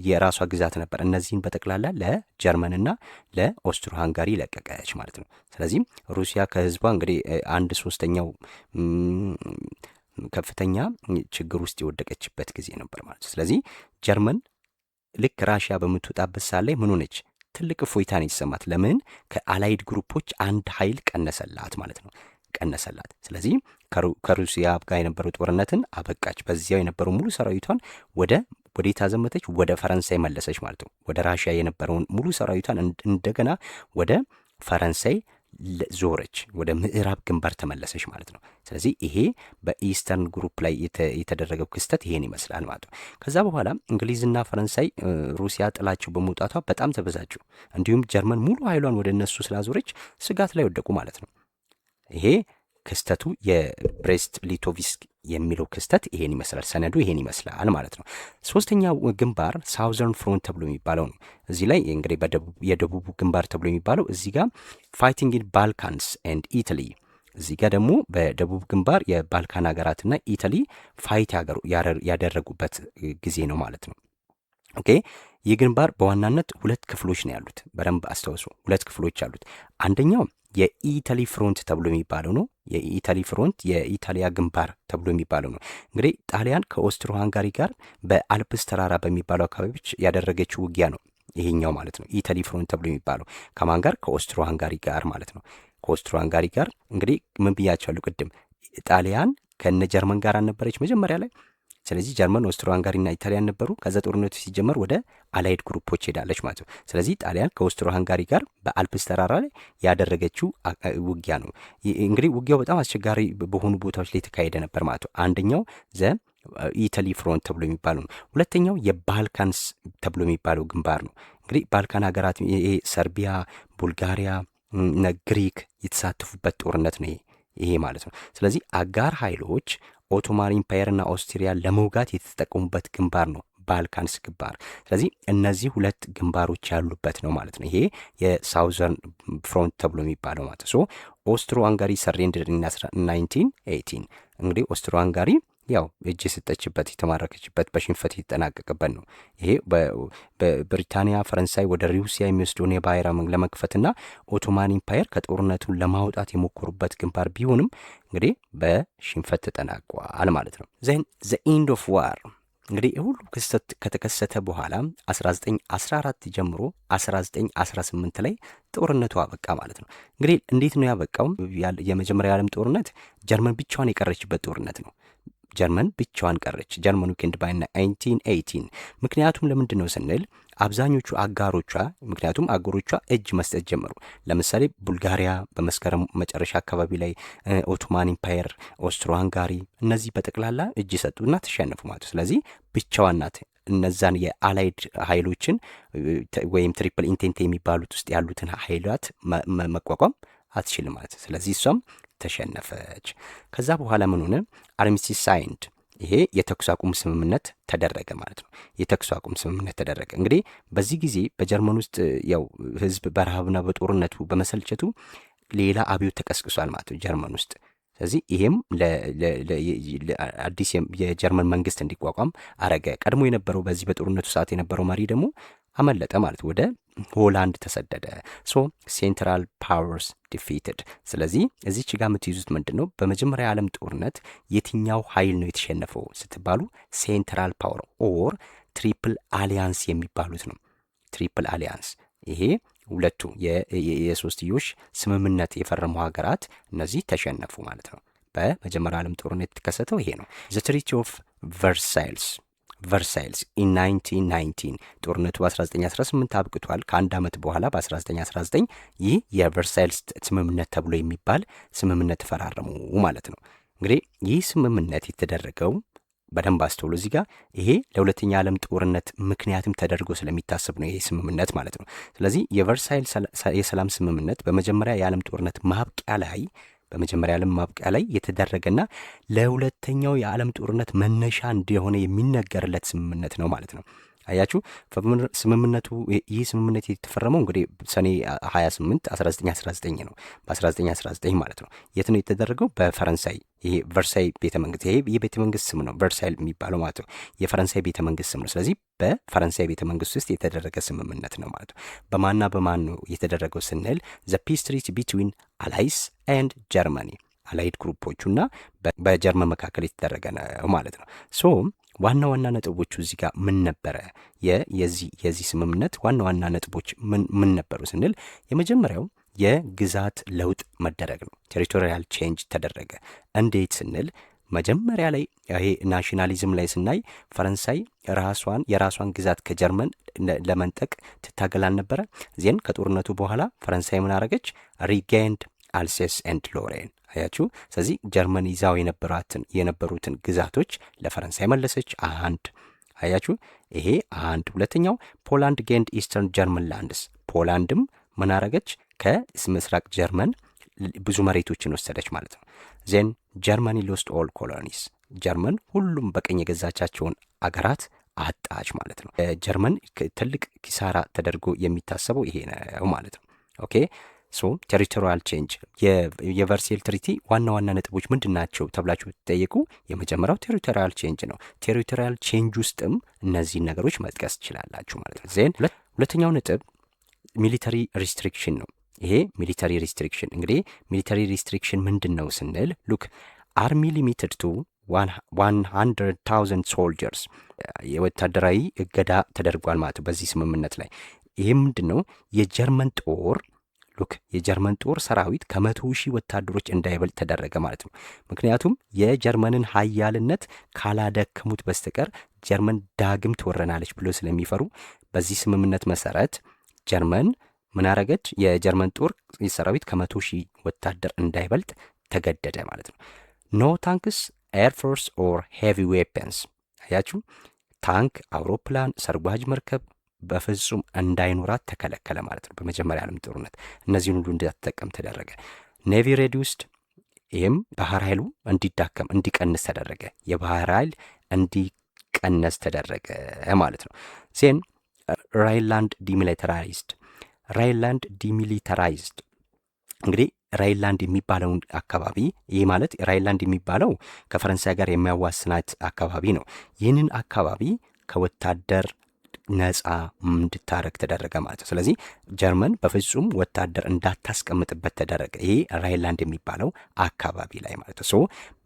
የራሷ ግዛት ነበር። እነዚህን በጠቅላላ ለጀርመንና ለኦስትሮ ሃንጋሪ ለቀቀች ማለት ነው። ስለዚህም ሩሲያ ከህዝቧ እንግዲህ 1/3 ከፍተኛ ችግር ውስጥ የወደቀችበት ጊዜ ነበር ማለት ነው። ስለዚህ ጀርመን ልክ ራሽያ በምትወጣበት ሳለ ምን ሆነች? ትልቅ እፎይታን የተሰማት። ለምን? ከአላይድ ግሩፖች አንድ ኃይል ቀነሰላት ማለት ነው። ቀነሰላት። ስለዚህ ከሩሲያ ጋር የነበረው ጦርነትን አበቃች። በዚያው የነበረው ሙሉ ሰራዊቷን ወዴት አዘመተች? ወደ ፈረንሳይ መለሰች ማለት ነው። ወደ ራሽያ የነበረውን ሙሉ ሰራዊቷን እንደገና ወደ ፈረንሳይ ዞረች፣ ወደ ምዕራብ ግንባር ተመለሰች ማለት ነው። ስለዚህ ይሄ በኢስተርን ግሩፕ ላይ የተደረገው ክስተት ይሄን ይመስላል ማለት ነው። ከዛ በኋላ እንግሊዝና ፈረንሳይ ሩሲያ ጥላቸው በመውጣቷ በጣም ተበሳጩ። እንዲሁም ጀርመን ሙሉ ኃይሏን ወደ እነሱ ስላዞረች ስጋት ላይ ወደቁ ማለት ነው። ይሄ ክስተቱ የብሬስት ሊቶቭስክ የሚለው ክስተት ይሄን ይመስላል። ሰነዱ ይሄን ይመስላል ማለት ነው። ሶስተኛው ግንባር ሳውዘርን ፍሮንት ተብሎ የሚባለው ነው። እዚህ ላይ እንግዲህ የደቡቡ ግንባር ተብሎ የሚባለው እዚህ ጋር ፋይቲንግ ኢን ባልካንስ ኤንድ ኢታሊ፣ እዚህ ጋር ደግሞ በደቡብ ግንባር የባልካን ሀገራትና ኢታሊ ፋይት ያደረጉበት ጊዜ ነው ማለት ነው። ኦኬ። ይህ ግንባር በዋናነት 2 ክፍሎች ነው ያሉት። በደንብ አስተውሱ። 2 ክፍሎች አሉት። አንደኛው የኢታሊ ፍሮንት ተብሎ የሚባለው ነው። የኢታሊ ፍሮንት የኢታሊያ ግንባር ተብሎ የሚባለው ነው። እንግዲህ ጣሊያን ከኦስትሮ ሃንጋሪ ጋር በአልፕስ ተራራ በሚባለው አካባቢዎች ያደረገችው ውጊያ ነው ይሄኛው ማለት ነው። ኢታሊ ፍሮንት ተብሎ የሚባለው ከማን ጋር? ከኦስትሮ ሃንጋሪ ጋር ማለት ነው። ከኦስትሮ ሃንጋሪ ጋር እንግዲህ ምን ብያቸዋለሁ ቅድም? ጣሊያን ከነ ጀርመን ጋር አልነበረች መጀመሪያ ላይ። ስለዚህ ጀርመን፣ ኦስትሮ ሃንጋሪና ኢታሊያን ነበሩ። ከዛ ጦርነቱ ሲጀመር ወደ አላይድ ግሩፖች ሄዳለች ማለት ነው። ስለዚህ ጣሊያን ከኦስትሮ ሃንጋሪ ጋር በአልፕስ ተራራ ላይ ያደረገችው ውጊያ ነው። እንግዲህ ውጊያው በጣም አስቸጋሪ በሆኑ ቦታዎች ላይ የተካሄደ ነበር ማለት ነው። አንደኛው ኢታሊ ፍሮንት ተብሎ የሚባለው ነው። ሁለተኛው የባልካንስ ተብሎ የሚባለው ግንባር ነው። እንግዲህ ባልካን ሀገራት ይሄ ሰርቢያ፣ ቡልጋሪያ፣ ግሪክ የተሳተፉበት ጦርነት ነው ይሄ ማለት ነው። ስለዚህ አጋር ኃይሎች ኦቶማን ኢምፓየርና ኦስትሪያ ለመውጋት የተጠቀሙበት ግንባር ነው ባልካንስ ግንባር። ስለዚህ እነዚህ 2 ግንባሮች ያሉበት ነው ማለት ነው። ይሄ የሳውዘርን ፍሮንት ተብሎ የሚባለው ማለት ነው። ኦስትሮ ሃንጋሪ ሰሬንደር ኢን 1918 እንግዲህ ኦስትሮ ሃንጋሪ ያው እጅ የሰጠችበት የተማረከችበት በሽንፈት የተጠናቀቀበት ነው። ይሄ በብሪታንያ ፈረንሳይ ወደ ሩሲያ የሚወስደውን የባህር ለመክፈትና ኦቶማን ኢምፓየር ከጦርነቱ ለማውጣት የሞከሩበት ግንባር ቢሆንም እንግዲህ በሽንፈት ተጠናቋል ማለት ነው። ዘ ኢንድ ኦፍ ዋር እንግዲህ ሁሉ ክስተት ከተከሰተ በኋላ 1914 ጀምሮ 1918 ላይ ጦርነቱ አበቃ ማለት ነው። እንግዲህ እንዴት ነው ያበቃው? የመጀመሪያ የዓለም ጦርነት ጀርመን ብቻዋን የቀረችበት ጦርነት ነው። ጀርመን ብቻዋን ቀረች። ጀርመን ዊኬንድ ባይ 1918 ምክንያቱም ለምንድን ነው ስንል አብዛኞቹ አጋሮቿ እጅ መስጠት ጀመሩ። ለምሳሌ ቡልጋሪያ በመስከረም መጨረሻ አካባቢ ላይ፣ ኦቶማን ኢምፓየር፣ ኦስትሮ ሃንጋሪ እነዚህ በጠቅላላ እጅ ሰጡና ተሸነፉ ማለት። ስለዚህ ብቻዋን ናት እነዛን የአላይድ ኃይሎችን ወይም ትሪፕል ኢንቴንት የሚባሉት ውስጥ ያሉትን ኃይላት መቋቋም አትችልም ማለት። ስለዚህ እሷም ተሸነፈች። ከዛ በኋላ ምን ሆነ? አርሚስቲስ ሳይንድ፣ ይሄ የተኩስ አቁም ስምምነት ተደረገ ማለት ነው። የተኩስ አቁም ስምምነት ተደረገ። እንግዲህ በዚህ ጊዜ በጀርመን ውስጥ ያው ህዝብ በረሃብና በጦርነቱ በመሰልቸቱ ሌላ አብዮት ተቀስቅሷል ማለት ነው ጀርመን ውስጥ። ስለዚህ ይሄም አዲስ የጀርመን መንግስት እንዲቋቋም አረገ። ቀድሞ የነበረው በዚህ በጦርነቱ ሰዓት የነበረው መሪ ደግሞ አመለጠ ማለት ወደ ሆላንድ ተሰደደ። ሶ ሴንትራል ፓወርስ ዲፊትድ። ስለዚህ እዚች ጋር የምትይዙት ምንድን ነው? በመጀመሪያ የዓለም ጦርነት የትኛው ኃይል ነው የተሸነፈው ስትባሉ ሴንትራል ፓወር ኦር ትሪፕል አሊያንስ የሚባሉት ነው። ትሪፕል አሊያንስ ይሄ ሁለቱ የሶስትዮሽ ስምምነት የፈረሙ ሀገራት እነዚህ ተሸነፉ ማለት ነው። በመጀመሪያ ዓለም ጦርነት የተከሰተው ይሄ ነው። ዘ ትሪቲ ኦፍ ቨርሳይልስ ኢን 1919 ጦርነቱ በ1918 አብቅቷል። ከአንድ ዓመት በኋላ በ1919 ይህ የቨርሳይልስ ስምምነት ተብሎ የሚባል ስምምነት ተፈራረሙ ማለት ነው። እንግዲህ ይህ ስምምነት የተደረገው በደንብ አስተውሎ እዚህ ጋር ይሄ ለሁለተኛ ዓለም ጦርነት ምክንያትም ተደርጎ ስለሚታሰብ ነው ይሄ ስምምነት ማለት ነው። ስለዚህ የቨርሳይል የሰላም ስምምነት በመጀመሪያ የዓለም ጦርነት ማብቂያ ላይ የተደረገና ለሁለተኛው የዓለም ጦርነት መነሻ እንደሆነ የሚነገርለት ስምምነት ነው ማለት ነው። አያችሁ ስምምነቱ ይህ ስምምነት የተፈረመው እንግዲህ ሰኔ 28 1919 ነው። በ1919 ማለት ነው። የት ነው የተደረገው? በፈረንሳይ ይሄ ቨርሳይ ቤተ መንግስት፣ ይሄ የቤተ መንግስት ስም ነው ቨርሳይ የሚባለው ማለት ነው። የፈረንሳይ ቤተ መንግስት ስም ነው። ስለዚህ በፈረንሳይ ቤተ መንግስት ውስጥ የተደረገ ስምምነት ነው ማለት ነው። በማና በማን ነው የተደረገው ስንል ዘ ፒስ ትሪቲ ቢትዊን አላይስ ኤንድ ጀርመኒ፣ አላይድ ግሩፖቹና በጀርመን መካከል የተደረገ ነው ማለት ነው። ሶ ዋና ዋና ነጥቦቹ እዚህ ጋር ምን ነበረ? የዚህ ስምምነት ዋና ዋና ነጥቦች ምን ነበሩ ስንል የመጀመሪያው የግዛት ለውጥ መደረግ ነው። ቴሪቶሪያል ቼንጅ ተደረገ። እንዴት ስንል መጀመሪያ ላይ ይሄ ናሽናሊዝም ላይ ስናይ ፈረንሳይ የራሷን ግዛት ከጀርመን ለመንጠቅ ትታገል አልነበረ? ዜን ከጦርነቱ በኋላ ፈረንሳይ ምን አረገች? ሪጌንድ አልሴስ ኤንድ ሎሬን። አያችሁ። ስለዚህ ጀርመን ይዛው የነበሩትን ግዛቶች ለፈረንሳይ መለሰች። አንድ አያችሁ፣ ይሄ አንድ። ሁለተኛው ፖላንድ ጌንድ ኢስተርን ጀርመን ላንድስ፣ ፖላንድም ምን አረገች? ከምስራቅ ጀርመን ብዙ መሬቶችን ወሰደች ማለት ነው። ዜን ጀርመኒ ሎስት ኦል ኮሎኒስ፣ ጀርመን ሁሉም በቀኝ የገዛቻቸውን አገራት አጣች ማለት ነው። ጀርመን ትልቅ ኪሳራ ተደርጎ የሚታሰበው ይሄ ነው ማለት ነው። ኦኬ ሶ ቴሪቶሪያል ቼንጅ የቨርሳይል ትሪቲ ዋና ዋና ነጥቦች ምንድን ናቸው ተብላችሁ ብትጠየቁ የመጀመሪያው ቴሪቶሪያል ቼንጅ ነው። ቴሪቶሪያል ቼንጅ ውስጥም እነዚህን ነገሮች መጥቀስ ትችላላችሁ ማለት ነው። ዜን ሁለተኛው ነጥብ ሚሊተሪ ሪስትሪክሽን ነው። ይሄ ሚሊተሪ ሪስትሪክሽን እንግዲህ ሚሊተሪ ሪስትሪክሽን ምንድን ነው ስንል ሉክ አርሚ ሊሚትድ ቱ 100,000 ሶልጀርስ የወታደራዊ እገዳ ተደርጓል ማለት ነው በዚህ ስምምነት ላይ። ይሄ ምንድን ነው? የጀርመን ጦር ሰራዊት ከ100,000 ወታደሮች እንዳይበልጥ ተደረገ ማለት ነው። ምክንያቱም የጀርመንን ሀያልነት ካላደከሙት በስተቀር ጀርመን ዳግም ትወረናለች ብሎ ስለሚፈሩ በዚህ ስምምነት መሰረት ጀርመን ምን አረገች? የጀርመን ጦር ሰራዊት ከ100,000 ወታደር እንዳይበልጥ ተገደደ ማለት ነው። ኖ ታንክስ ኤርፎርስ ኦር ሄቪ ዌፐንስ። አያችሁ፣ ታንክ፣ አውሮፕላን፣ ሰርጓጅ መርከብ በፍጹም እንዳይኖራት ተከለከለ ማለት ነው። በመጀመሪያ ዓለም ጦርነት እነዚህን ሁሉ እንዳትጠቀም ተደረገ። ኔቪ ሬዲዩስድ፣ ይህም ባህር ኃይሉ እንዲቀንስ ተደረገ። የባህር ኃይል እንዲቀነስ ተደረገ ማለት ነው። ዜን ራይንላንድ ዲሚሊታራይዝድ እንግዲህ ራይንላንድ የሚባለውን አካባቢ ይህ ማለት ራይንላንድ የሚባለው ከፈረንሳይ ጋር የሚያዋስናት አካባቢ ነው። ይህንን አካባቢ ከወታደር ነፃ እንድታረግ ተደረገ ማለት ነው። ስለዚህ ጀርመን በፍጹም ወታደር እንዳታስቀምጥበት ተደረገ። ይሄ ራይንላንድ የሚባለው አካባቢ ላይ ማለት ነው። ሶ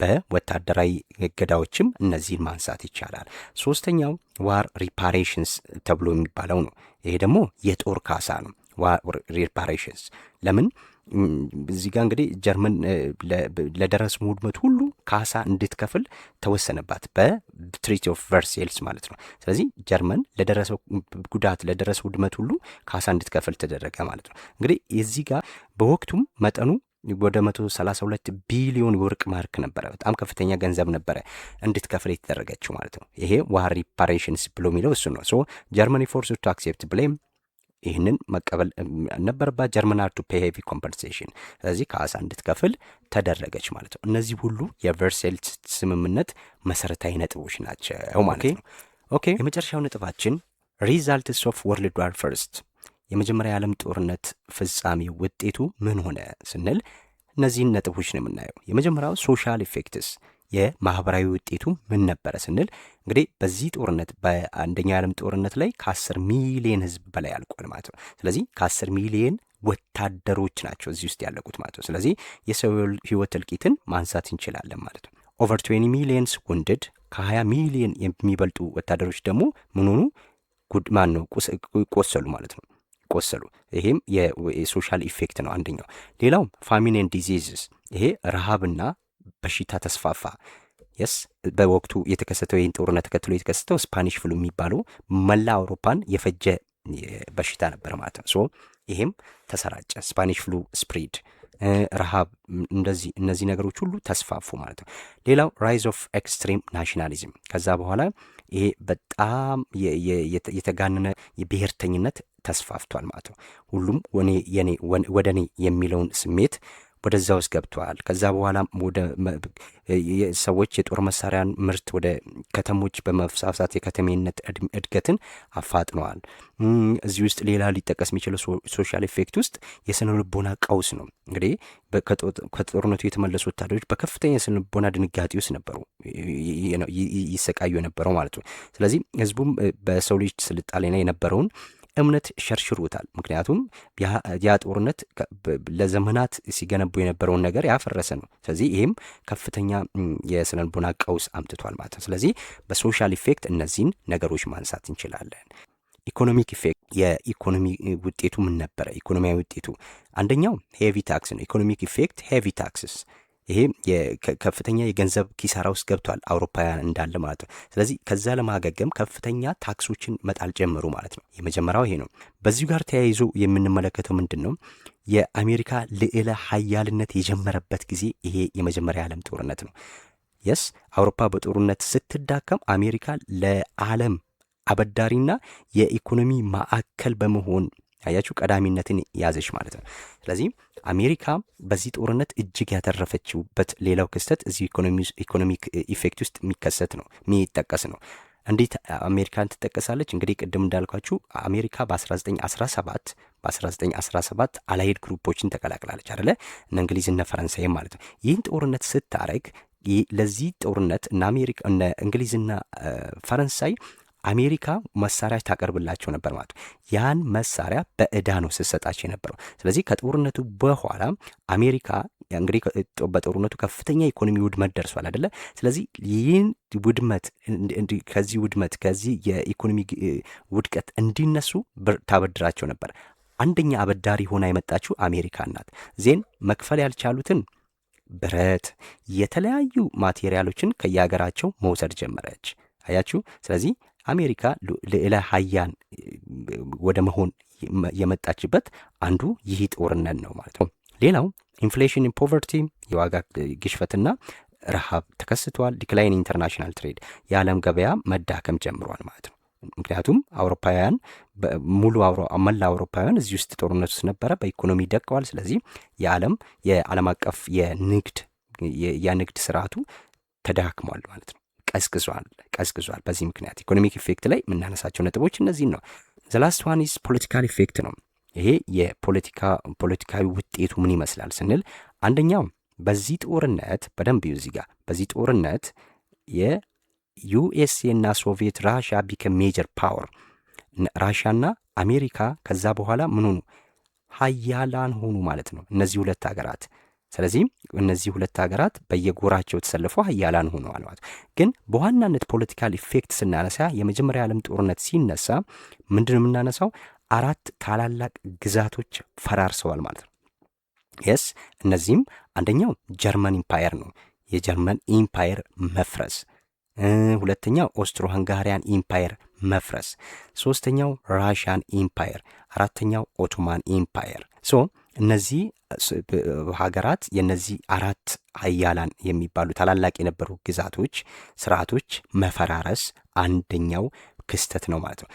በወታደራዊ እገዳዎችም እነዚህን ማንሳት ይቻላል። ሶስተኛው ዋር ሪፓሬሽንስ ተብሎ የሚባለው ነው። ይሄ ደግሞ የጦር ካሳ ነው። ዋር ሪፓሬሽንስ ለምን እዚህ ጋር እንግዲህ ጀርመን ለደረሱ ውድመት ሁሉ ካሳ እንድትከፍል ተወሰነባት በትሪቲ ኦፍ ቨርሳይልስ ማለት ነው። ስለዚህ ጀርመን ለደረሰው ጉዳት ለደረሰው ውድመት ሁሉ ካሳ እንድትከፍል ተደረገ ማለት ነው። እንግዲህ እዚህ ጋር በወቅቱም መጠኑ ወደ 132 ቢሊዮን ወርቅ ማርክ ነበረ። በጣም ከፍተኛ ገንዘብ ነበረ እንድትከፍል የተደረገችው ማለት ነው። ይሄ ዋር ሪፓሬሽንስ ብሎ የሚለው እሱ ነው። ሶ ጀርመኒ ፎርስ ቱ አክሴፕት ብሌም ይህንን መቀበል ነበረባት። ጀርመን አር ቱ ፔይ ሄቪ ኮምፐንሴሽን፣ ስለዚህ ካሳ እንድትከፍል ተደረገች ማለት ነው። እነዚህ ሁሉ የቨርሳይልስ ስምምነት መሰረታዊ ነጥቦች ናቸው ማለት ነው። ኦኬ የመጨረሻው ነጥባችን ሪዛልትስ ኦፍ ወርልድ ዋር ፈርስት፣ የመጀመሪያ የዓለም ጦርነት ፍጻሜ ውጤቱ ምን ሆነ ስንል እነዚህን ነጥቦች ነው የምናየው። የመጀመሪያው ሶሻል ኢፌክትስ፣ የማህበራዊ ውጤቱ ምን ነበረ ስንል እንግዲህ በዚህ ጦርነት በአንደኛው የዓለም ጦርነት ላይ ከ10 ሚሊዮን ህዝብ በላይ አልቋል ማለት ነው። ስለዚህ ከ10 ሚሊዮን ወታደሮች ናቸው እዚህ ውስጥ ያለቁት ማለት ነው። ስለዚህ የሰው ህይወት እልቂትን ማንሳት እንችላለን ማለት ነው። ኦቨር 20 ሚሊዮንስ ውንድድ ከ20 ሚሊዮን የሚበልጡ ወታደሮች ደግሞ ምን ሆኑ? ማን ነው ቆሰሉ ማለት ነው። ቆሰሉ። ይሄም የሶሻል ኢፌክት ነው አንደኛው። ሌላው ፋሚን ኤንድ ዲዚዝስ፣ ይሄ ረሃብና በሽታ ተስፋፋ። የስ በወቅቱ የተከሰተው ይህን ጦርነት ተከትሎ የተከሰተው ስፓኒሽ ፍሉ የሚባለው መላ አውሮፓን የፈጀ በሽታ ነበር ማለት ነው። ሶ ይሄም ተሰራጨ። ስፓኒሽ ፍሉ ስፕሪድ፣ ረሃብ፣ እነዚህ ነገሮች ሁሉ ተስፋፉ ማለት ነው። ሌላው ራይዝ ኦፍ ኤክስትሪም ናሽናሊዝም፣ ከዛ በኋላ ይሄ በጣም የተጋነነ የብሔርተኝነት ተስፋፍቷል ማለት ነው። ሁሉም ወደ እኔ የሚለውን ስሜት ወደዛ ውስጥ ገብተዋል። ከዛ በኋላ ሰዎች የጦር መሳሪያን ምርት ወደ ከተሞች በመፍሳሳት የከተሜነት እድገትን አፋጥነዋል። እዚህ ውስጥ ሌላ ሊጠቀስ የሚችለው ሶሻል ኢፌክት ውስጥ የስነ ልቦና ቀውስ ነው። እንግዲህ ከጦርነቱ የተመለሱ ወታደሮች በከፍተኛ የስነ ልቦና ድንጋጤ ውስጥ ነበሩ፣ ይሰቃዩ የነበረው ማለት ነው። ስለዚህ ህዝቡም በሰው ልጅ ስልጣኔ ላይ የነበረውን እምነት ሸርሽሩታል። ምክንያቱም ያ ጦርነት ለዘመናት ሲገነቡ የነበረውን ነገር ያፈረሰ ነው። ስለዚህ ይህም ከፍተኛ የስነ ልቦና ቀውስ አምጥቷል ማለት ነው። ስለዚህ በሶሻል ኢፌክት እነዚህን ነገሮች ማንሳት እንችላለን። ኢኮኖሚክ ኢፌክት፣ የኢኮኖሚ ውጤቱ ምን ነበረ? ኢኮኖሚያዊ ውጤቱ አንደኛው ሄቪ ታክስ ነው። ኢኮኖሚክ ኢፌክት ሄቪ ታክስስ፣ ይሄ ከፍተኛ የገንዘብ ኪሳራ ውስጥ ገብቷል አውሮፓውያን እንዳለ ማለት ነው። ስለዚህ ከዛ ለማገገም ከፍተኛ ታክሶችን መጣል ጀመሩ ማለት ነው። የመጀመሪያው ይሄ ነው። በዚሁ ጋር ተያይዞ የምንመለከተው ምንድን ነው? የአሜሪካ ልዕለ ሀያልነት የጀመረበት ጊዜ ይሄ የመጀመሪያ ዓለም ጦርነት ነው። የስ አውሮፓ በጦርነት ስትዳከም አሜሪካ ለዓለም አበዳሪና የኢኮኖሚ ማዕከል በመሆን ያያችሁ ቀዳሚነትን ያዘች ማለት ነው። ስለዚህ አሜሪካ በዚህ ጦርነት እጅግ ያተረፈችበት ሌላው ክስተት እዚህ ኢኮኖሚክ ኢፌክት ውስጥ የሚከሰት ነው፣ የሚጠቀስ ነው። እንዴት አሜሪካን ትጠቀሳለች? እንግዲህ ቅድም እንዳልኳችሁ አሜሪካ በ1917 አላይድ ግሩፖችን ተቀላቅላለች አይደለ? እነ እንግሊዝና ፈረንሳይም ማለት ነው። ይህን ጦርነት ስታረግ ለዚህ ጦርነት እነ እንግሊዝና ፈረንሳይ አሜሪካ መሳሪያ ታቀርብላቸው ነበር ማለት ነው። ያን መሳሪያ በእዳ ነው ስትሰጣቸው የነበረው። ስለዚህ ከጦርነቱ በኋላ አሜሪካ እንግዲህ በጦርነቱ ከፍተኛ ኢኮኖሚ ውድመት ደርሷል አይደለ? ስለዚህ ይህን ውድመት ከዚህ የኢኮኖሚ ውድቀት እንዲነሱ ታበድራቸው ነበር። አንደኛ አበዳሪ ሆና የመጣችው አሜሪካ ናት። ዜን መክፈል ያልቻሉትን ብረት፣ የተለያዩ ማቴሪያሎችን ከየሀገራቸው መውሰድ ጀመረች። አያችሁ። ስለዚህ አሜሪካ ልዕለ ሀያል ወደ መሆን የመጣችበት አንዱ ይህ ጦርነት ነው ማለት ነው። ሌላው ኢንፍሌሽን ኢን ፖቨርቲ፣ የዋጋ ግሽፈትና ረሃብ ተከስቷል። ዲክላይን ኢንተርናሽናል ትሬድ፣ የዓለም ገበያ መዳከም ጀምሯል ማለት ነው። ምክንያቱም አውሮፓውያን መላ አውሮፓውያን እዚህ ውስጥ ጦርነት ውስጥ ነበረ፣ በኢኮኖሚ ደቀዋል። ስለዚህ የዓለም አቀፍ የንግድ ስርዓቱ ተዳክሟል ማለት ነው። ቀዝቅዟል። በዚህ ምክንያት ኢኮኖሚክ ኢፌክት ላይ የምናነሳቸው ነጥቦች እነዚህን ነው። ዘላስት ዋን ኢዝ ፖለቲካል ኢፌክት ነው። ይሄ የፖለቲካዊ ውጤቱ ምን ይመስላል ስንል አንደኛው በዚህ ጦርነት በደንብ እዚህ ጋር በዚህ ጦርነት የዩኤስኤ እና ሶቪየት ራሽያ ቢከም ሜጀር ፓወር፣ ራሽያና አሜሪካ ከዛ በኋላ ምን ሆኑ? ሀያላን ሆኑ ማለት ነው እነዚህ ሁለት ሀገራት። ስለዚህ እነዚህ ሁለት ሀገራት በየጎራቸው ተሰልፈው ሀያላን ሆነዋል ማለት። ግን በዋናነት ፖለቲካል ኢፌክት ስናነሳ የመጀመሪያ ዓለም ጦርነት ሲነሳ ምንድነው የምናነሳው? 4 ታላላቅ ግዛቶች ፈራርሰዋል ማለት ነው። የስ እነዚህም አንደኛው ጀርመን ኢምፓየር ነው፣ የጀርመን ኢምፓየር መፍረስ። ሁለተኛው ኦስትሮ ሃንጋሪያን ኢምፓየር መፍረስ። ሶስተኛው ራሽያን ኢምፓየር። አራተኛው ኦቶማን ኢምፓየር። እነዚህ ሀገራት የነዚህ 4 ሀያላን የሚባሉ ታላላቅ የነበሩ ግዛቶች ስርዓቶች መፈራረስ አንደኛው ክስተት ነው ማለት ነው።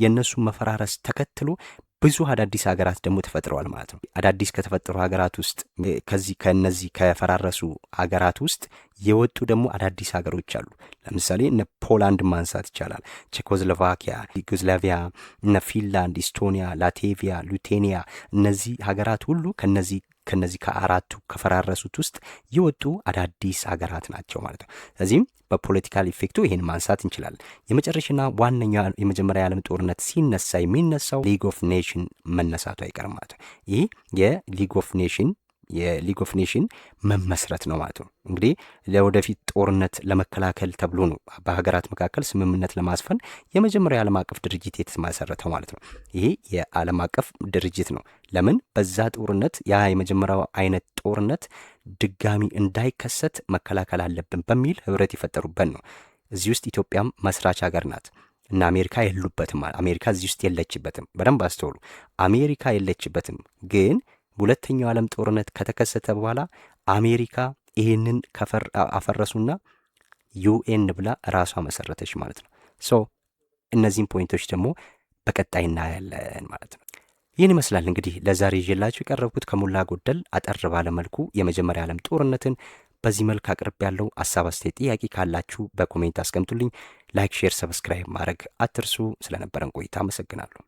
የነሱ መፈራረስ ተከትሎ ብዙ አዳዲስ ሀገራት ደግሞ ተፈጥረዋል ማለት ነው። አዳዲስ ከተፈጠሩ ሀገራት ውስጥ ከነዚህ ከፈራረሱ ሀገራት ውስጥ የወጡ ደግሞ አዳዲስ ሀገሮች አሉ። ለምሳሌ እነ ፖላንድ ማንሳት ይቻላል። ቼኮስሎቫኪያ፣ ዩጎዝላቪያ፣ እነ ፊንላንድ፣ ኢስቶኒያ፣ ላትቪያ፣ ሊቱዌኒያ እነዚህ ሀገራት ሁሉ ከነዚህ ከነዚህ ከአራቱ ከፈራረሱት ውስጥ የወጡ አዳዲስ ሀገራት ናቸው ማለት ነው። ስለዚህም በፖለቲካል ኢፌክቱ ይህን ማንሳት እንችላለን። የመጨረሻና ዋነኛ የመጀመሪያ የዓለም ጦርነት ሲነሳ የሚነሳው ሊግ ኦፍ ኔሽን መነሳቱ አይቀርም ማለት ነው። ይህ የሊግ ኦፍ ኔሽን መመስረት ነው ማለት ነው። እንግዲህ ለወደፊት ጦርነት ለመከላከል ተብሎ ነው በሀገራት መካከል ስምምነት ለማስፈን የመጀመሪያው የዓለም አቀፍ ድርጅት የተመሰረተው ማለት ነው። ይሄ የዓለም አቀፍ ድርጅት ነው። ለምን በዛ ጦርነት ያ የመጀመሪያው አይነት ጦርነት ድጋሚ እንዳይከሰት መከላከል አለብን በሚል ህብረት የፈጠሩበት ነው። እዚህ ውስጥ ኢትዮጵያም መስራች ሀገር ናት እና አሜሪካ የሉበትም። አሜሪካ እዚህ ውስጥ የለችበትም። በደንብ አስተውሉ። አሜሪካ የለችበትም ግን ሁለተኛው ዓለም ጦርነት ከተከሰተ በኋላ አሜሪካ ይህንን አፈረሱና ዩኤን ብላ ራሷ መሰረተች ማለት ነው። ሶ እነዚህም ፖይንቶች ደግሞ በቀጣይ እናያለን ማለት ነው። ይህን ይመስላል እንግዲህ ለዛሬ ይዤላችሁ የቀረብኩት ከሞላ ጎደል አጠር ባለ መልኩ የመጀመሪያ ዓለም ጦርነትን በዚህ መልክ አቅርብ ያለው። ሀሳብ አስተያየት፣ ጥያቄ ካላችሁ በኮሜንት አስቀምጡልኝ። ላይክ፣ ሼር፣ ሰብስክራይብ ማድረግ አትርሱ። ስለነበረን ቆይታ አመሰግናለሁ።